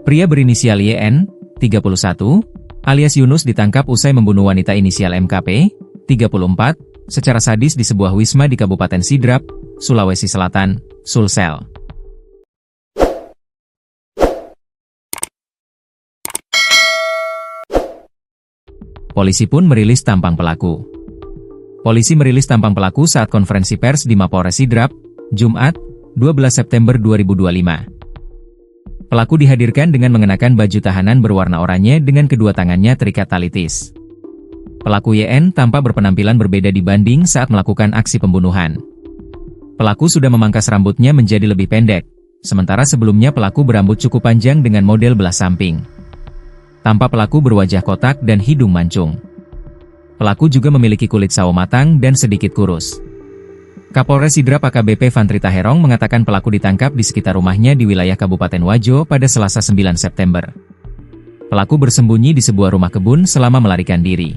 Pria berinisial YN, 31, alias Yunus ditangkap usai membunuh wanita inisial MKP, 34, secara sadis di sebuah wisma di Kabupaten Sidrap, Sulawesi Selatan, Sulsel. Polisi pun merilis tampang pelaku. Polisi merilis tampang pelaku saat konferensi pers di Mapolres Sidrap, Jumat, 12 September 2025. Pelaku dihadirkan dengan mengenakan baju tahanan berwarna oranye dengan kedua tangannya terikat tali tis. Pelaku YN tampak berpenampilan berbeda dibanding saat melakukan aksi pembunuhan. Pelaku sudah memangkas rambutnya menjadi lebih pendek, sementara sebelumnya pelaku berambut cukup panjang dengan model belah samping. Tampak pelaku berwajah kotak dan hidung mancung. Pelaku juga memiliki kulit sawo matang dan sedikit kurus. Kapolres Sidrap AKBP Fantri Taherong mengatakan pelaku ditangkap di sekitar rumahnya di wilayah Kabupaten Wajo pada Selasa 9 September. Pelaku bersembunyi di sebuah rumah kebun selama melarikan diri.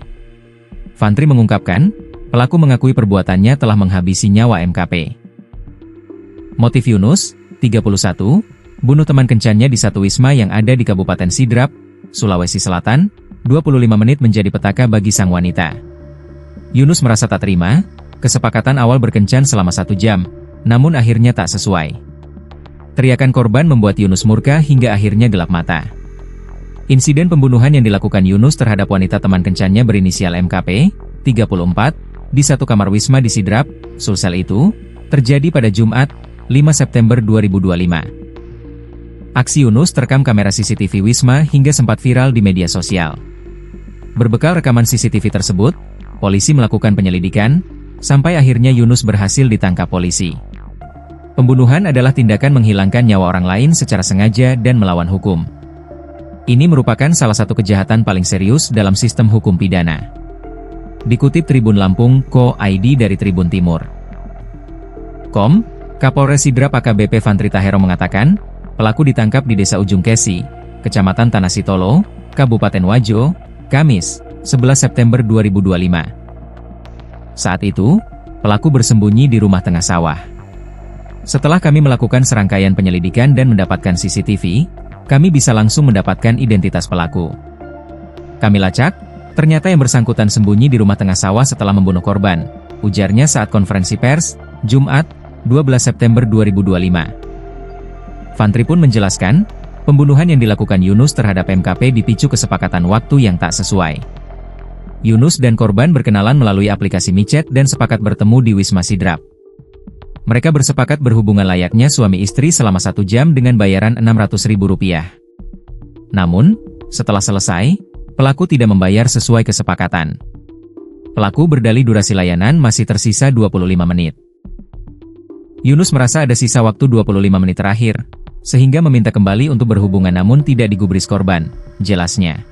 Fantri mengungkapkan, pelaku mengakui perbuatannya telah menghabisi nyawa MKP. Motif Yunus, 31, bunuh teman kencannya di satu wisma yang ada di Kabupaten Sidrap, Sulawesi Selatan, 25 menit menjadi petaka bagi sang wanita. Yunus merasa tak terima, kesepakatan awal berkencan selama 1 jam, namun akhirnya tak sesuai. Teriakan korban membuat Yunus murka hingga akhirnya gelap mata. Insiden pembunuhan yang dilakukan Yunus terhadap wanita teman kencannya berinisial MKP, 34, di satu kamar wisma di Sidrap, Sulsel itu, terjadi pada Jumat, 5 September 2025. Aksi Yunus terekam kamera CCTV wisma hingga sempat viral di media sosial. Berbekal rekaman CCTV tersebut, polisi melakukan penyelidikan, sampai akhirnya Yunus berhasil ditangkap polisi. Pembunuhan adalah tindakan menghilangkan nyawa orang lain secara sengaja dan melawan hukum. Ini merupakan salah satu kejahatan paling serius dalam sistem hukum pidana. Dikutip Tribun Lampung, Co.id dari Tribun Timur. Kapolres Sidrap AKBP Fantri Taherong mengatakan, pelaku ditangkap di Desa Ujung Kesi, Kecamatan Tanah Sitolo, Kabupaten Wajo, Kamis, 11 September 2025. Saat itu, pelaku bersembunyi di rumah tengah sawah. Setelah kami melakukan serangkaian penyelidikan dan mendapatkan CCTV, kami bisa langsung mendapatkan identitas pelaku. Kami lacak, ternyata yang bersangkutan sembunyi di rumah tengah sawah setelah membunuh korban, ujarnya saat konferensi pers, Jumat, 12 September 2025. Fantri pun menjelaskan, pembunuhan yang dilakukan Yunus terhadap MKP dipicu kesepakatan waktu yang tak sesuai. Yunus dan korban berkenalan melalui aplikasi micet dan sepakat bertemu di Wisma Sidrap. Mereka bersepakat berhubungan layaknya suami istri selama 1 jam dengan bayaran Rp600.000. Namun, setelah selesai, pelaku tidak membayar sesuai kesepakatan. Pelaku berdalih durasi layanan masih tersisa 25 menit. Yunus merasa ada sisa waktu 25 menit terakhir, sehingga meminta kembali untuk berhubungan namun tidak digubris korban, jelasnya.